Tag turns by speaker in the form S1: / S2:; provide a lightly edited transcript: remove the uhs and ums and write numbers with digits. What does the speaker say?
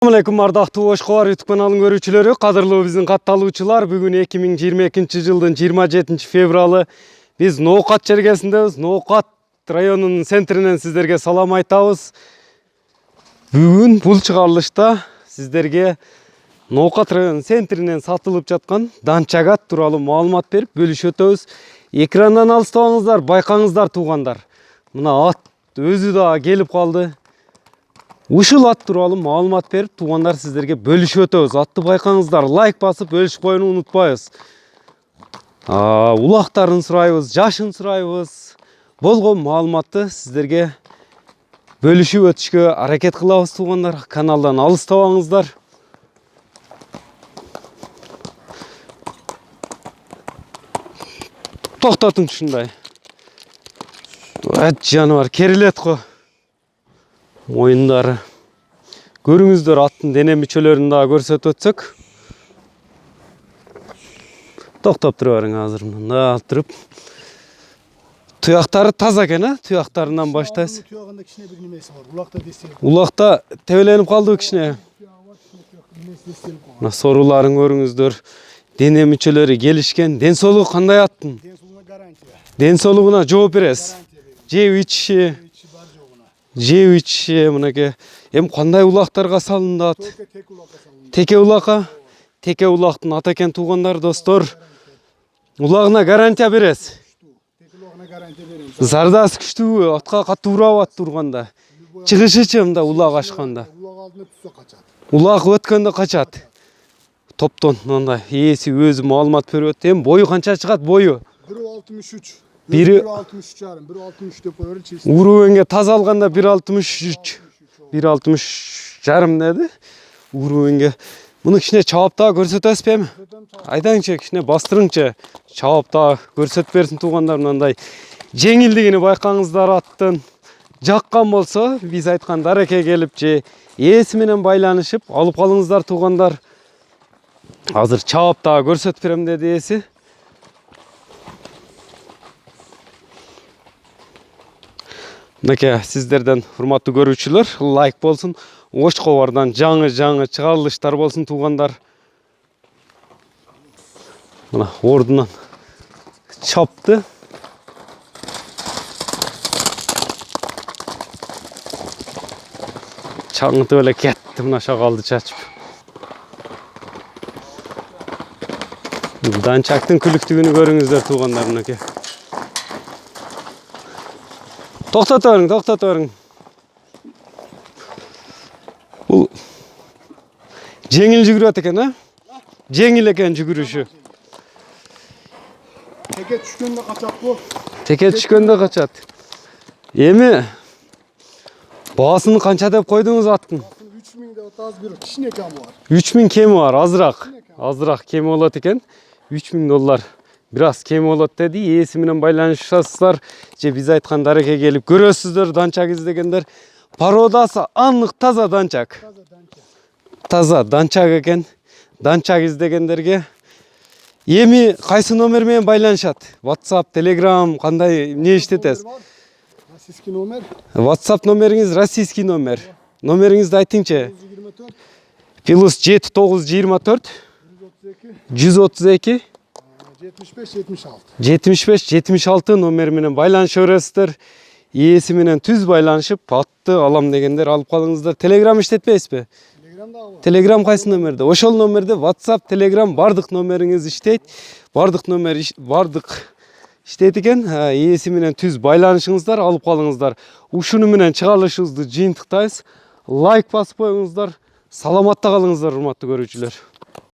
S1: Assalamualaikum ардактуу Ошкобар YouTube каналынын көрүүчүлөрү, кадырлуу биздин катталуучулар. Бүгүн 2022 жылдын 27 февралы биз Ноокат жергесиндебиз. Ноокат районунун центринен сиздерге салам айтабыз. Бүгүн бул чыгарылышта сиздерге Ноокат районунун центринен сатылып жаткан данчагат тууралуу маалымат берип бөлүшүп өтөбүз. Экрандан алыстабаңыздар, байкаңыздар туугандар. Мына ат өзү да келип калды. Ушул ат тууралуу маалымат берип, туугандар сиздерге бөлүшүп өтөбүз. Атты байкаңыздар, лайк басып бөлүшүп коюуну унутпайбыз. Улактарын сурайбыз, жашын сурайбыз. Болгон маалыматты сиздерге бөлүшүп өтүшкө аракет кылабыз, туугандар. Каналдан алыстабаңыздар. Токтотуң ушундай. Жаныбар керилет го. Моюндары. Көрүңүздөр, аттын дене мүчөлөрүн да көрсөтүп өтсөк. Токтоп тура бериң азыр мында алып туруп. Туяктары таза экен, туяктарынан баштайбыз.
S2: Туягында кичине бир немеси бар. Улакта дестелип.
S1: Улакта тебеленип калды кичине. Мына соруларын көрүңүздөр. Дене мүчөлөрү келишкен. Ден соолугу кандай аттын?
S2: Ден соолугуна гарантия.
S1: Ден соолугуна жооп бересиз. Жеп ичиши. Жеп ичиши мынакей. Эми кандай улактарга салынат? Теке улакка. Теке улактын аты экен, туугандар, достор. Улагына гарантия бересиз.
S2: Теке улагына гарантия беребиз.
S1: Зардасы күчтүүбү? Атка катуу урабат турганда. Чыгышычы мында улак ашканда.
S2: Улак алдына түшсө качат.
S1: Улак өткөндө качат. Топтон мындай ээси өзү маалымат берип өттү. Эми бою канча чыгат бою?
S2: 1.63.
S1: Бири
S2: 1.63,5, 1.63 деп коёбуз чиз.
S1: Уровенге таза алганда 1.63. 1.60,5 деди. Уровенге. Муну кичине чабап да көрсөтөсүзбү эми? Айдаңчы, кичине бастырыңчы. Чабап да көрсөтүп берсин, туугандар. Мындай жеңилдигини байкаңыздар аттын. Жаккан болсо, биз айткан дарекке келип же ээси менен байланышып алып калыңыздар, туугандар. Азыр чабап да көрсөтүп берем деди ээси. Мынакей сиздерден урматтуу көрүүчүлөр, лайк болсун. Ошкобардан жаңы чыгарылыштар болсун, туугандар. Мына ордунан чапты. Чаңытып эле кетти, мына шагалды чачып. Данчактын күлүктүгүнү көрүңүздөр, туугандар, мынакей. Токтото бериң. Бул жеңил жүгүрөт экен, Жеңил экен жүгүрүшү.
S2: Теке түшкөндө качат бу.
S1: Теке түшкөндө качат. Эми баасын канча деп койдуңуз аттын?
S2: 3000 деп атабыз, бир кичине кем бар.
S1: 3000 кеми бар, азыраак кеми болот экен. $3000. Бир аз кеми болот деди. Ээси менен байланышасыздар. Же биз айткан дарекке келип көрөсүздөр, данчак издегендер. Породасы аннык таза данчак. Таза данчак экен. Данчак издегендерге эми кайсы номер менен байланышат? WhatsApp, Telegram кандай эмне иштетесиз?
S2: Российский номер.
S1: WhatsApp номериңиз российский номер. Номериңизди айтыңчы.
S2: 24
S1: +7924 132 75-76 номер менен байланыша бересиздер. Ээси менен түз байланышып, атты алам дегендер алып калыңыздар. Telegram иштетпейсизби? Telegram кайсы номерде? Ошол номерде WhatsApp, Telegram бардык номериңиз иштейт. Бардык иштейт экен. Ээси менен түз байланышыңыздар, алып калыңыздар. Ушуну менен чыгарылышыбызды жыйынтыктайбыз. Лайк басып коюңуздар. Саламатта калыңыздар, урматтуу көрүүчүлөр.